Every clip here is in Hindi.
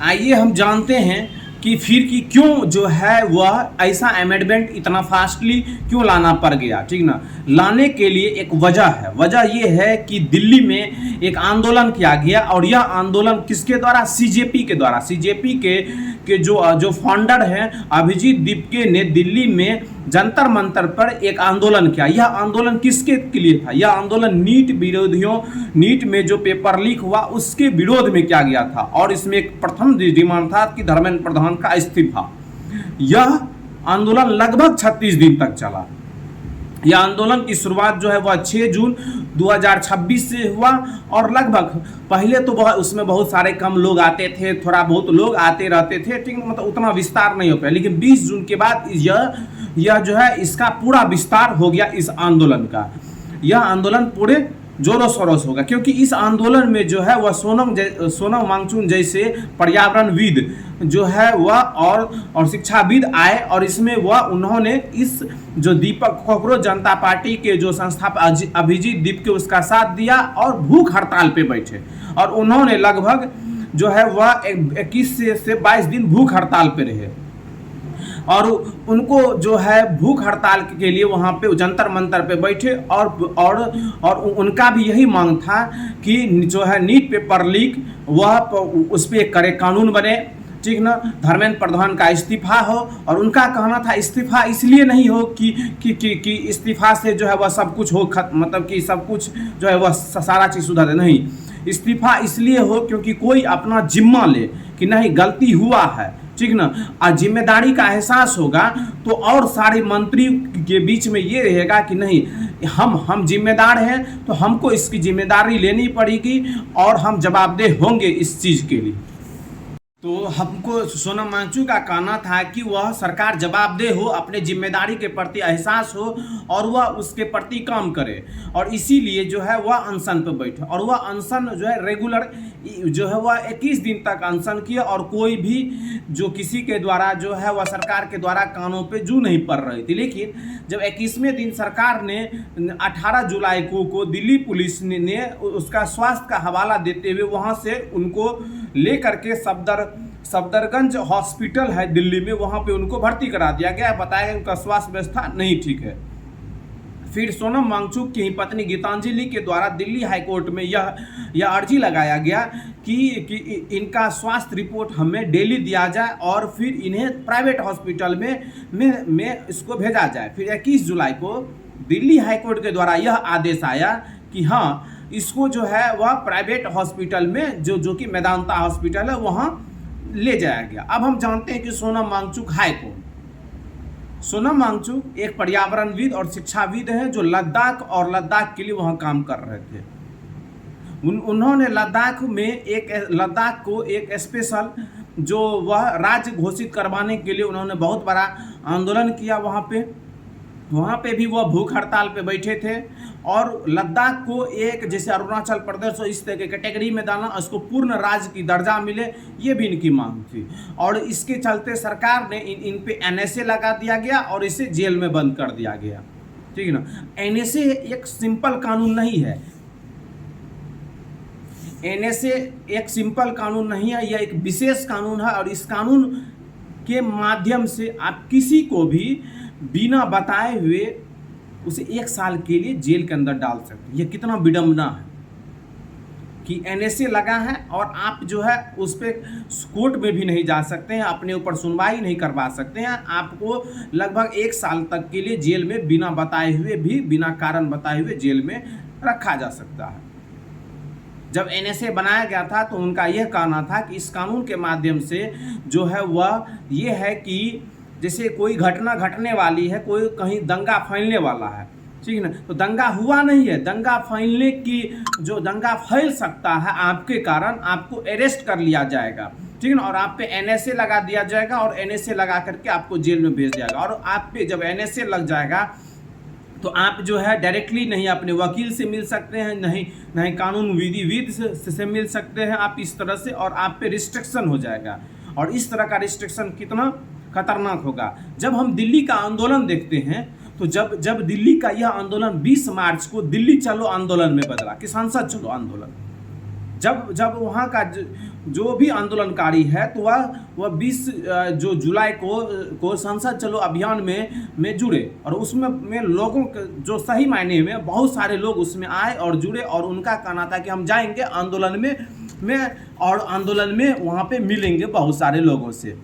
आइए हम जानते हैं कि फिर कि क्यों जो है वह ऐसा अमेंडमेंट इतना फास्टली क्यों लाना पड़ गया। ठीक ना, लाने के लिए एक वजह है। वजह ये है कि दिल्ली में एक आंदोलन किया गया और यह आंदोलन किसके द्वारा? सीजेपी के द्वारा। सीजेपी के जो फाउंडर हैं अभिजीत दीपके ने दिल्ली में जंतर मंतर पर एक आंदोलन किया। यह आंदोलन किसके के लिए था? यह आंदोलन नीट विरोधियों, नीट में जो पेपर लीक हुआ उसके विरोध में किया गया था। और इसमें एक प्रथम डिमांड था कि धर्मेंद्र प्रधान का इस्तीफा। यह आंदोलन लगभग 36 दिन तक चला। यह आंदोलन की शुरुआत जो है वह 6 जून 2026 से हुआ और लगभग पहले तो उसमें बहुत सारे कम लोग आते थे, थोड़ा बहुत लोग आते रहते थे, ठीक, मतलब उतना विस्तार नहीं हो पाया। लेकिन 20 जून के बाद यह जो है इसका पूरा विस्तार हो गया इस आंदोलन का। यह आंदोलन पूरे जोरों शोरों से होगा क्योंकि इस आंदोलन में जो है वह सोनम वांगचुक जैसे पर्यावरणविद जो है वह और शिक्षाविद आए और इसमें उन्होंने इस जो दीपक कॉकरोच जनता पार्टी के जो संस्थापक अभिजीत दीपके उसका साथ दिया और भूख हड़ताल पे बैठे। और उन्होंने लगभग जो है वह 21 से 22 दिन भूख हड़ताल पे रहे और उनको जो है भूख हड़ताल के लिए वहाँ पे जंतर मंतर पे बैठे और उनका भी यही मांग था कि जो है नीट पेपर लीक वह उस पर एक कड़े कानून बने, ठीक ना, धर्मेंद्र प्रधान का इस्तीफा हो। और उनका कहना था इस्तीफा इसलिए नहीं हो कि इस्तीफा से जो है वह सब कुछ हो, मतलब कि सब कुछ जो है वह सारा चीज़ सुधर दे, नहीं, इस्तीफा इसलिए हो क्योंकि कोई अपना जिम्मा ले कि नहीं गलती हुआ है, ठीक ना, और जिम्मेदारी का एहसास होगा तो और सारे मंत्री के बीच में ये रहेगा कि नहीं हम जिम्मेदार हैं तो हमको इसकी जिम्मेदारी लेनी पड़ेगी और हम जवाबदेह होंगे इस चीज़ के लिए। तो हमको सोनम वांगचुक का कहना था कि वह सरकार जवाबदेह हो, अपने जिम्मेदारी के प्रति एहसास हो और वह उसके प्रति काम करे और इसीलिए जो है वह अनशन पर बैठे। और वह अनशन जो है रेगुलर जो है वह 21 दिन तक अनशन किया और कोई भी जो किसी के द्वारा जो है वह सरकार के द्वारा कानों पे जू नहीं पड़ रही थी। लेकिन जब 21वें दिन सरकार ने 18 जुलाई को दिल्ली पुलिस ने उसका स्वास्थ्य का हवाला देते हुए वहाँ से उनको ले करके सफदरगंज हॉस्पिटल है दिल्ली में, वहाँ पे उनको भर्ती करा दिया गया। बताया गया उनका स्वास्थ्य व्यवस्था नहीं ठीक है। फिर सोनम वांगचुक की पत्नी गीतांजलि के द्वारा दिल्ली हाईकोर्ट में यह अर्जी लगाया गया कि इनका स्वास्थ्य रिपोर्ट हमें डेली दिया जाए और फिर इन्हें प्राइवेट हॉस्पिटल में इसको भेजा जाए। फिर 21 जुलाई को दिल्ली हाईकोर्ट के द्वारा यह आदेश आया कि हाँ इसको जो है वह प्राइवेट हॉस्पिटल में जो कि मेदांता हॉस्पिटल है वहाँ ले जाया गया। अब हम जानते हैं कि सोनम वांगचुक है कौन। सोनम वांगचुक एक पर्यावरणविद और शिक्षाविद हैं जो लद्दाख के लिए वहाँ काम कर रहे थे। उन्होंने लद्दाख को एक स्पेशल जो वह राज्य घोषित करवाने के लिए उन्होंने बहुत बड़ा आंदोलन किया। वहाँ पे भी वह भूख हड़ताल पे बैठे थे और लद्दाख को एक जैसे अरुणाचल प्रदेश और इस तरह के कैटेगरी में डालना, उसको पूर्ण राज्य की दर्जा मिले, ये भी इनकी मांग थी। और इसके चलते सरकार ने इन पे NSA लगा दिया गया और इसे जेल में बंद कर दिया गया, ठीक है ना। NSA एक सिंपल कानून नहीं है, NSA एक सिंपल कानून नहीं है, यह एक विशेष कानून है और इस कानून के माध्यम से आप किसी को भी बिना बताए हुए उसे 1 साल के लिए जेल के अंदर डाल सकते हैं। यह कितना विडंबना है कि NSA लगा है और आप जो है उस पर कोर्ट में भी नहीं जा सकते हैं, अपने ऊपर सुनवाई नहीं करवा सकते हैं। आपको लगभग 1 साल तक के लिए जेल में बिना बताए हुए भी, बिना कारण बताए हुए जेल में रखा जा सकता है। जब NSA बनाया गया था तो उनका यह कहना था कि इस कानून के माध्यम से जो है वह ये है कि जैसे कोई घटना घटने वाली है, कोई कहीं दंगा फैलने वाला है, ठीक है ना, तो दंगा हुआ नहीं है, दंगा फैलने की जो दंगा फैल सकता है आपके कारण आपको अरेस्ट कर लिया जाएगा, ठीक है ना, और आप पे NSA लगा दिया जाएगा और NSA लगा करके आपको जेल में भेज जाएगा। और आप पे जब NSA लग जाएगा तो आप जो है डायरेक्टली नहीं अपने वकील से मिल सकते हैं, नहीं कानून विधिविद से मिल सकते हैं आप इस तरह से, और आप पे रिस्ट्रिक्शन हो जाएगा। और इस तरह का रिस्ट्रिक्शन कितना खतरनाक होगा। जब हम दिल्ली का आंदोलन देखते हैं तो जब दिल्ली का यह आंदोलन 20 मार्च को दिल्ली चलो आंदोलन में बदला कि संसद चलो आंदोलन, जब जब वहाँ का जो भी आंदोलनकारी है तो वह 20 जो जुलाई को संसद चलो अभियान में जुड़े, और उसमें लोगों के जो सही मायने में बहुत सारे लोग उसमें आए और जुड़े, और उनका कहना था कि हम जाएंगे आंदोलन में और आंदोलन में वहाँ पे मिलेंगे बहुत सारे लोगों से।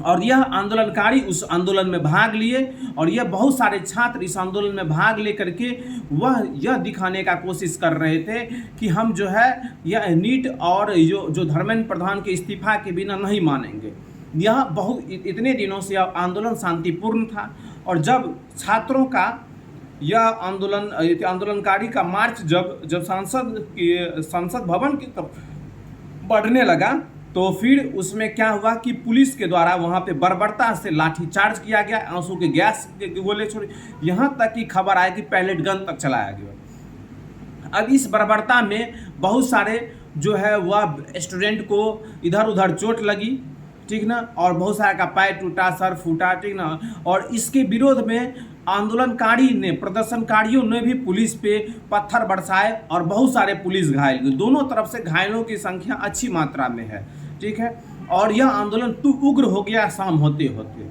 और यह आंदोलनकारी उस आंदोलन में भाग लिए, और यह बहुत सारे छात्र इस आंदोलन में भाग लेकर के वह यह दिखाने का कोशिश कर रहे थे कि हम जो है यह नीट और जो धर्मेंद्र प्रधान के इस्तीफा के बिना नहीं मानेंगे। यह बहुत इतने दिनों से यह आंदोलन शांतिपूर्ण था, और जब छात्रों का यह आंदोलनकारी का मार्च जब संसद भवन की तरफ बढ़ने लगा, तो फिर उसमें क्या हुआ कि पुलिस के द्वारा वहाँ पे बर्बरता से लाठीचार्ज किया गया, आंसू के गैस के गोले छोड़े, यहाँ तक की खबर आई कि पैलेट गन तक चलाया गया। अब इस बर्बरता में बहुत सारे जो है वह स्टूडेंट को इधर उधर चोट लगी, ठीक ना, और बहुत सारे का पैर टूटा, सर फूटा, ठीक ना। और इसके विरोध में प्रदर्शनकारियों ने भी पुलिस पे पत्थर बरसाए, और बहुत सारे पुलिस घायल हुए। दोनों तरफ से घायलों की संख्या अच्छी मात्रा में है, ठीक है। और यह आंदोलन उग्र हो गया शाम होते होते।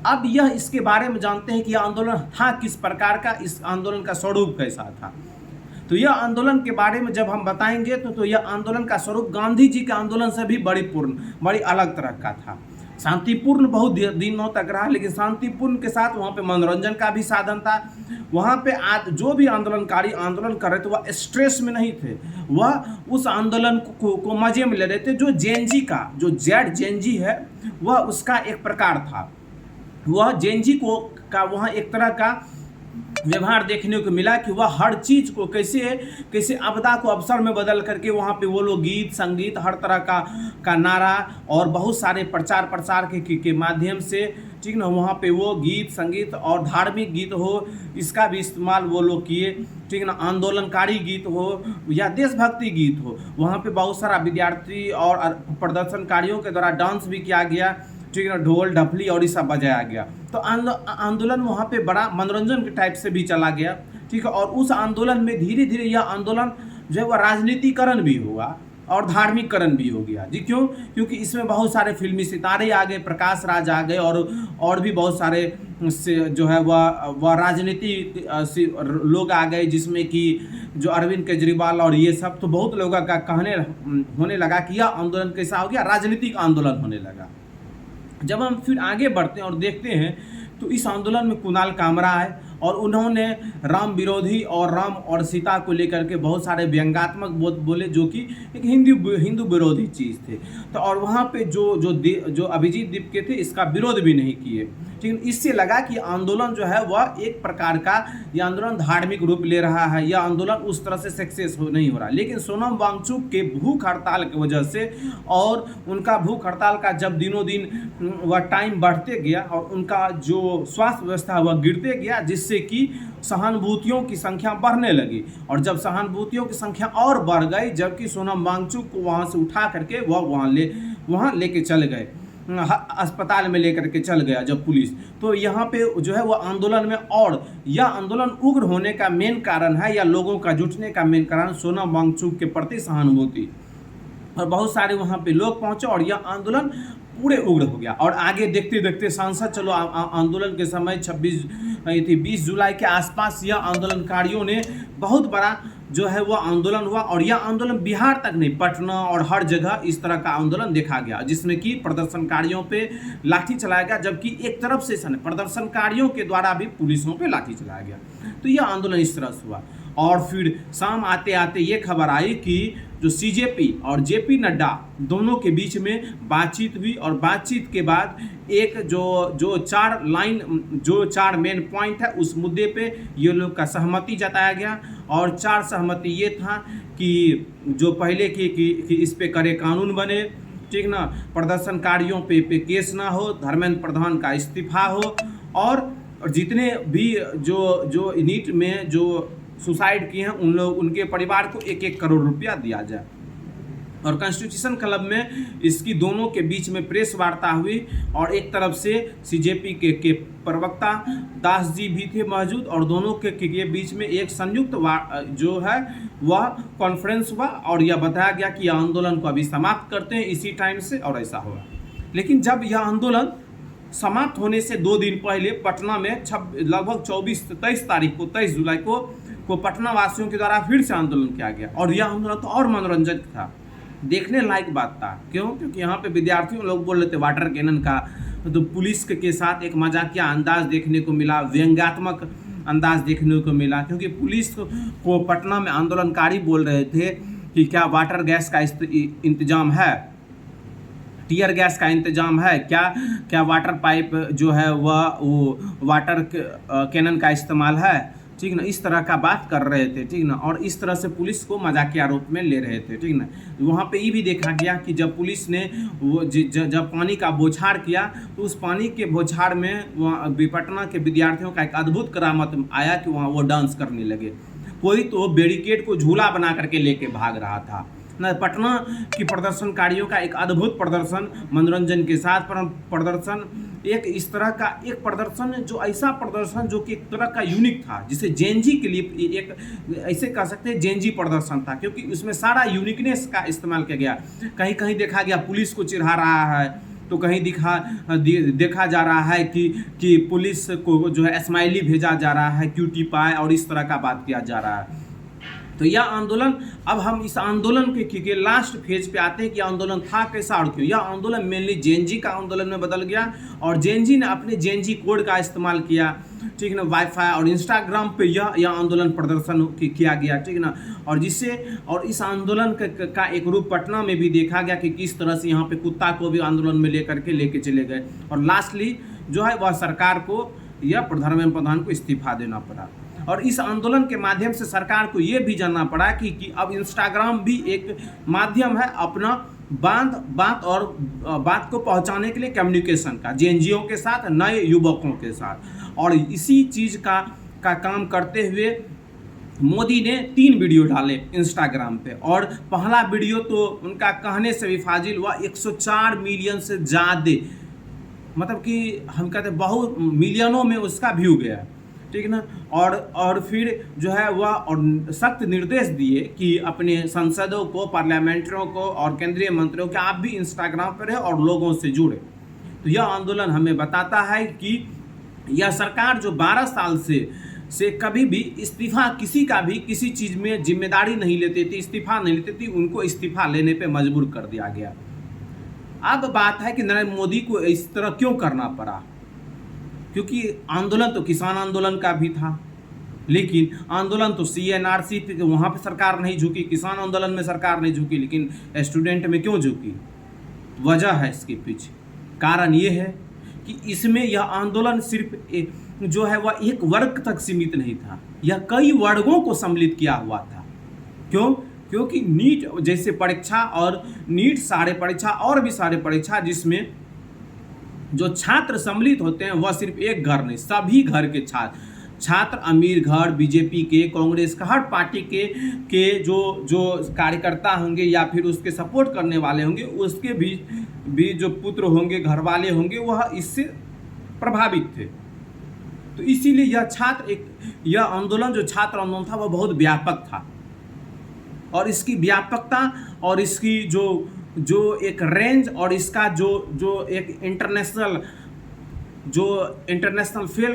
अब यह इसके बारे में जानते हैं कि यह आंदोलन था किस प्रकार का, इस आंदोलन का स्वरूप कैसा था। तो यह आंदोलन के बारे में जब हम बताएंगे तो यह आंदोलन का स्वरूप गांधी जी के आंदोलन से भी बड़ी अलग तरह का था। शांतिपूर्ण बहुत दिनों तक रहा, लेकिन शांतिपूर्ण के साथ वहाँ पे मनोरंजन का भी साधन था। वहाँ पे जो भी आंदोलनकारी आंदोलन कर रहे थे वह स्ट्रेस में नहीं थे, वह उस आंदोलन को मजे में ले रहे थे। जो जेनजी का जो जेनजी है वह उसका एक प्रकार था, वह जेनजी का वहाँ एक तरह का व्यवहार देखने को मिला कि वह हर चीज़ को कैसे आपदा को अवसर में बदल करके वहाँ पे वो लोग गीत संगीत हर तरह का नारा और बहुत सारे प्रचार प्रसार के माध्यम से, ठीक ना, वहाँ पे वो गीत संगीत और धार्मिक गीत हो इसका भी इस्तेमाल वो लोग किए, ठीक ना। आंदोलनकारी गीत हो या देशभक्ति गीत हो, वहाँ पे बहुत सारा विद्यार्थी और प्रदर्शनकारियों के द्वारा डांस भी किया गया, ठीक है, ढोल ढपली और ये सब बजाया गया। तो आंदोलन वहाँ पे बड़ा मनोरंजन के टाइप से भी चला गया, ठीक है। और उस आंदोलन में धीरे धीरे यह आंदोलन जो है वह राजनीतिकरण भी हुआ और धार्मिककरण भी हो गया जी। क्यों? क्योंकि इसमें बहुत सारे फिल्मी सितारे आ गए, प्रकाश राज आ गए और भी बहुत सारे जो है वह राजनीति लोग आ गए, जिसमें कि जो अरविंद केजरीवाल और ये सब। तो बहुत लोगों का कहने होने लगा कि यह आंदोलन कैसा हो गया, राजनीतिक आंदोलन होने लगा। जब हम फिर आगे बढ़ते हैं और देखते हैं तो इस आंदोलन में कुणाल कामरा आए और उन्होंने राम विरोधी और राम और सीता को लेकर के बहुत सारे व्यंग्यात्मक बोले, जो कि एक हिंदू विरोधी चीज़ थे। तो और वहाँ पे जो अभिजीत दीपके थे इसका विरोध भी नहीं किए, ठीक है। इससे लगा कि आंदोलन जो है वह एक प्रकार का यह आंदोलन धार्मिक रूप ले रहा है, यह आंदोलन उस तरह से सक्सेस नहीं हो रहा। लेकिन सोनम वांगचुक के भूख हड़ताल की वजह से और उनका भूख हड़ताल का जब दिनों दिन वह टाइम बढ़ते गया और उनका जो स्वास्थ्य व्यवस्था वह गिरते गया, जिससे कि सहानुभूतियों की संख्या बढ़ने लगी। और जब सहानुभूतियों की संख्या और बढ़ गई, जबकि सोनम वांगचुक को वहाँ से उठा करके वह वहाँ लेके चल गए, अस्पताल में लेकर के चल गया जब पुलिस। तो यहाँ पे जो है वो आंदोलन में, और यह आंदोलन उग्र होने का मेन कारण है या लोगों का जुटने का मेन कारण सोनम वांगचुक के प्रति सहानुभूति, और बहुत सारे वहाँ पे लोग पहुँचे और यह आंदोलन पूरे उग्र हो गया। और आगे देखते देखते सांसद चलो आंदोलन के समय 20 जुलाई के आसपास यह आंदोलनकारियों ने बहुत बड़ा जो है वह आंदोलन हुआ, और यह आंदोलन बिहार तक नहीं, पटना और हर जगह इस तरह का आंदोलन देखा गया, जिसमें कि प्रदर्शनकारियों पे लाठी चलाया गया, जबकि एक तरफ से प्रदर्शनकारियों के द्वारा भी पुलिसों पे लाठी चलाया गया। तो यह आंदोलन इस तरह से हुआ। और फिर शाम आते आते ये खबर आई कि जो सीजेपी और जेपी नड्डा दोनों के बीच में बातचीत हुई, और बातचीत के बाद एक जो 4 मेन पॉइंट है उस मुद्दे पे ये लोग का सहमति जताया गया। और 4 सहमति ये था कि जो पहले कि इस पे कड़े कानून बने, ठीक ना, प्रदर्शनकारियों पे केस ना हो, धर्मेंद्र प्रधान का इस्तीफा हो, और जितने भी जो नीट में जो सुसाइड किए हैं उनके परिवार को 1-1 करोड़ रुपया दिया जाए। और कॉन्स्टिट्यूशन क्लब में इसकी दोनों के बीच में प्रेस वार्ता हुई और एक तरफ से सीजेपी के प्रवक्ता दास जी भी थे मौजूद और दोनों के बीच में एक संयुक्त जो है वह कॉन्फ्रेंस हुआ और यह बताया गया कि यह आंदोलन को अभी समाप्त करते हैं इसी टाइम से और ऐसा होगा। लेकिन जब यह आंदोलन समाप्त होने से 2 दिन पहले पटना में लगभग 23 जुलाई को पटना वासियों के द्वारा फिर से आंदोलन किया गया और यह आंदोलन तो और मनोरंजक था, देखने लायक बात था। क्यों? क्योंकि यहाँ पे विद्यार्थियों लोग बोल रहे थे वाटर कैनन का, तो पुलिस के साथ एक मजाकिया अंदाज देखने को मिला, व्यंग्यात्मक अंदाज देखने को मिला, क्योंकि पुलिस को पटना में आंदोलनकारी बोल रहे थे कि क्या वाटर गैस का इंतजाम है, टीयर गैस का इंतजाम है, क्या वाटर पाइप जो है वह वो वाटर कैनन का इस्तेमाल है, ठीक ना, इस तरह का बात कर रहे थे, ठीक ना, और इस तरह से पुलिस को मजाकिया रूप में ले रहे थे, ठीक ना। वहाँ पे ये भी देखा गया कि जब पुलिस ने वो जब पानी का बौछार किया तो उस पानी के बौछार में वहाँ पटना के विद्यार्थियों का एक अद्भुत करामत आया कि वहाँ वो डांस करने लगे। कोई तो बैरिकेड को झूला बना करके लेके भाग रहा था ना। पटना की प्रदर्शनकारियों का एक अद्भुत प्रदर्शन, मनोरंजन के साथ प्रदर्शन, एक इस तरह का एक प्रदर्शन जो ऐसा प्रदर्शन जो कि एक तरह का यूनिक था, जिसे जेनजी के लिए एक ऐसे कह सकते हैं जेनजी प्रदर्शन था, क्योंकि उसमें सारा यूनिकनेस का इस्तेमाल किया गया। कहीं कहीं देखा गया पुलिस को चिढ़ा रहा है, तो कहीं देखा जा रहा है कि पुलिस को जो है स्माइली भेजा जा रहा है, क्यूटी पाए, और इस तरह का बात किया जा रहा है। तो यह आंदोलन, अब हम इस आंदोलन के लास्ट फेज पे आते हैं कि आंदोलन था कैसा और क्यों। यह आंदोलन मेनली जेनजी का आंदोलन में बदल गया और जेनजी ने अपने जेनजी कोड का इस्तेमाल किया, ठीक ना, वाईफाई और इंस्टाग्राम पे यह आंदोलन प्रदर्शन किया गया, ठीक ना, और इस आंदोलन का एक रूप पटना में भी देखा गया कि किस तरह से यहाँ पे कुत्ता को भी आंदोलन में लेके चले गए और लास्टली जो है वह सरकार को या धर्मेंद्र प्रधान को इस्तीफा देना पड़ा। और इस आंदोलन के माध्यम से सरकार को ये भी जानना पड़ा कि अब इंस्टाग्राम भी एक माध्यम है अपना बात को पहुंचाने के लिए, कम्युनिकेशन का, जेएनजीओ के साथ, नए युवकों के साथ। और इसी चीज़ का काम करते हुए मोदी ने 3 वीडियो डाले इंस्टाग्राम पे और पहला वीडियो तो उनका कहने से भी फाजिल हुआ, 104 मिलियन से ज़्यादा, मतलब कि हम कहते हैं बहुत मिलियनों में उसका व्यू गया, ठीक ना। और फिर जो है वह और सख्त निर्देश दिए कि अपने सांसदों को, पार्लियामेंटरियों को और केंद्रीय मंत्रियों को आप भी इंस्टाग्राम पर रहे और लोगों से जुड़े। तो यह आंदोलन हमें बताता है कि यह सरकार जो 12 साल से कभी भी इस्तीफा किसी का भी किसी चीज़ में जिम्मेदारी नहीं लेती थी, इस्तीफा नहीं लेती थी, उनको इस्तीफा लेने पे मजबूर कर दिया गया। अब बात है कि नरेंद्र मोदी को इस तरह क्यों करना पड़ा, क्योंकि आंदोलन तो किसान आंदोलन का भी था, लेकिन आंदोलन तो CNRC पे, वहाँ पे सरकार नहीं झुकी, किसान आंदोलन में सरकार नहीं झुकी, लेकिन स्टूडेंट में क्यों झुकी? वजह है इसके पीछे, कारण ये है कि इसमें यह आंदोलन सिर्फ जो है वह एक वर्ग तक सीमित नहीं था, यह कई वर्गों को सम्मिलित किया हुआ था। क्यों? क्योंकि नीट जैसे परीक्षा और नीट सारे परीक्षा और भी सारे परीक्षा जिसमें जो छात्र सम्मिलित होते हैं वह सिर्फ एक घर नहीं, सभी घर के छात्र, अमीर घर, बीजेपी के, कांग्रेस का, हर पार्टी के जो कार्यकर्ता होंगे या फिर उसके सपोर्ट करने वाले होंगे, उसके भी जो पुत्र होंगे, घर वाले होंगे, वह इससे प्रभावित थे। तो इसीलिए यह आंदोलन जो छात्र आंदोलन था वह बहुत व्यापक था और इसकी व्यापकता और इसकी जो एक रेंज और इसका जो एक इंटरनेशनल फैल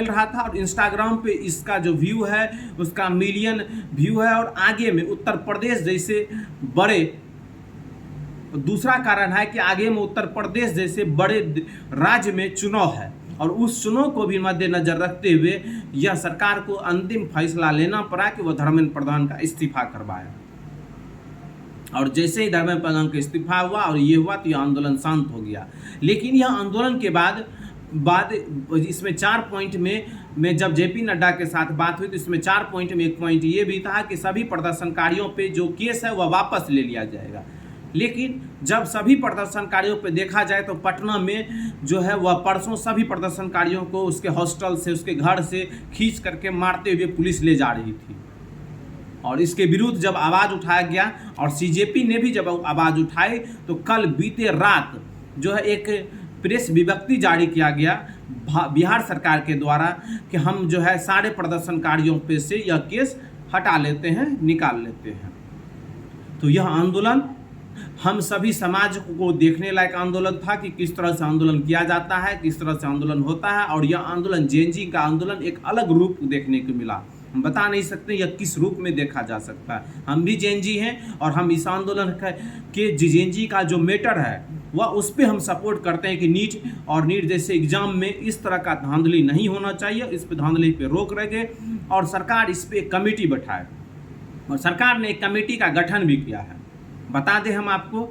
रहा था और इंस्टाग्राम पे इसका जो व्यू है उसका मिलियन व्यू है। और आगे में उत्तर प्रदेश जैसे बड़े, दूसरा कारण है कि आगे में उत्तर प्रदेश जैसे बड़े राज्य में चुनाव है और उस चुनाव को भी मद्देनजर रखते हुए यह सरकार को अंतिम फैसला लेना पड़ा कि वह धर्मेंद्र प्रधान का इस्तीफा करवाए। और जैसे ही धर्मेंद्र प्रधान का इस्तीफा हुआ और ये हुआ तो यह आंदोलन शांत हो गया। लेकिन यह आंदोलन के बाद इसमें 4 पॉइंट में जब JP नड्डा के साथ बात हुई तो इसमें 4 पॉइंट में एक पॉइंट ये भी था कि सभी प्रदर्शनकारियों पे जो केस है वह वापस ले लिया जाएगा। लेकिन जब सभी प्रदर्शनकारियों पे देखा जाए तो पटना में जो है वह परसों सभी प्रदर्शनकारियों को उसके हॉस्टल से, उसके घर से खींच करके मारते हुए पुलिस ले जा रही थी और इसके विरुद्ध जब आवाज़ उठाया गया और सीजेपी ने भी जब आवाज़ उठाई तो कल बीते रात जो है एक प्रेस विज्ञप्ति जारी किया गया बिहार सरकार के द्वारा कि हम जो है सारे प्रदर्शनकारियों पे से यह केस हटा लेते हैं, निकाल लेते हैं। तो यह आंदोलन हम सभी समाज को देखने लायक आंदोलन था कि किस तरह से आंदोलन किया जाता है, किस तरह से आंदोलन होता है। और यह आंदोलन जेएनजी का आंदोलन एक अलग रूप देखने को मिला। हम बता नहीं सकते यह किस रूप में देखा जा सकता है। हम भी जेएनजी हैं और हम इस आंदोलन के जेएनजी का जो मैटर है वह उस पर हम सपोर्ट करते हैं कि नीट जैसे एग्जाम में इस तरह का धांधली नहीं होना चाहिए। इस पर धांधली पे रोक रखे और सरकार इस पर एक कमेटी बैठाए और सरकार ने एक कमेटी का गठन भी किया है। बता दें हम आपको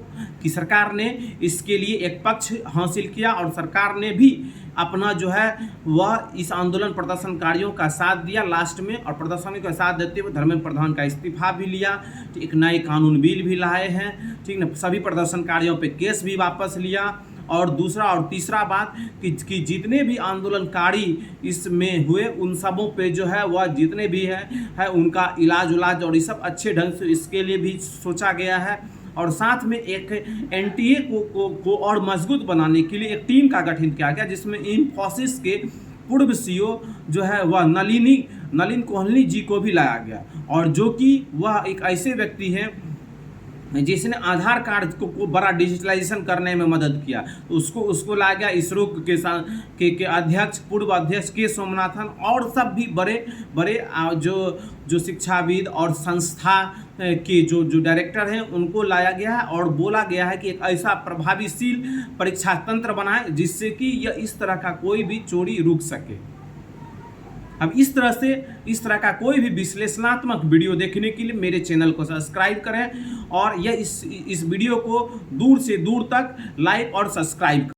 कि सरकार ने इसके लिए एक पक्ष हासिल किया और सरकार ने भी अपना जो है वह इस आंदोलन प्रदर्शनकारियों का साथ दिया लास्ट में। और प्रदर्शनों का साथ देते हुए धर्मेंद्र प्रधान का इस्तीफा भी लिया, एक नए कानून बिल भी लाए हैं, ठीक ना। सभी प्रदर्शनकारियों पे केस भी वापस लिया। और दूसरा और तीसरा बात कि जितने भी आंदोलनकारी इसमें हुए उन सबों पे जो है वह जितने भी है उनका इलाज और ये सब अच्छे ढंग से इसके लिए भी सोचा गया है। और साथ में एक एनटीए को और मजबूत बनाने के लिए एक टीम का गठन किया गया जिसमें इंफोसिस के पूर्व सीईओ जो है वह नलिन कोहली जी को भी लाया गया। और जो कि वह एक ऐसे व्यक्ति हैं जिसने आधार कार्ड को बड़ा डिजिटलाइजेशन करने में मदद किया, तो उसको लाया गया। इसरो के अध्यक्ष पूर्व अध्यक्ष के सोमनाथन और सब भी बड़े जो शिक्षाविद और संस्था के जो डायरेक्टर हैं उनको लाया गया है। और बोला गया है कि एक ऐसा प्रभावशील परीक्षा तंत्र बनाए जिससे कि यह इस तरह का कोई भी चोरी रुक सके। अब इस तरह का कोई भी विश्लेषणात्मक वीडियो देखने के लिए मेरे चैनल को सब्सक्राइब करें और यह इस वीडियो को दूर से दूर तक लाइक और सब्सक्राइब करें।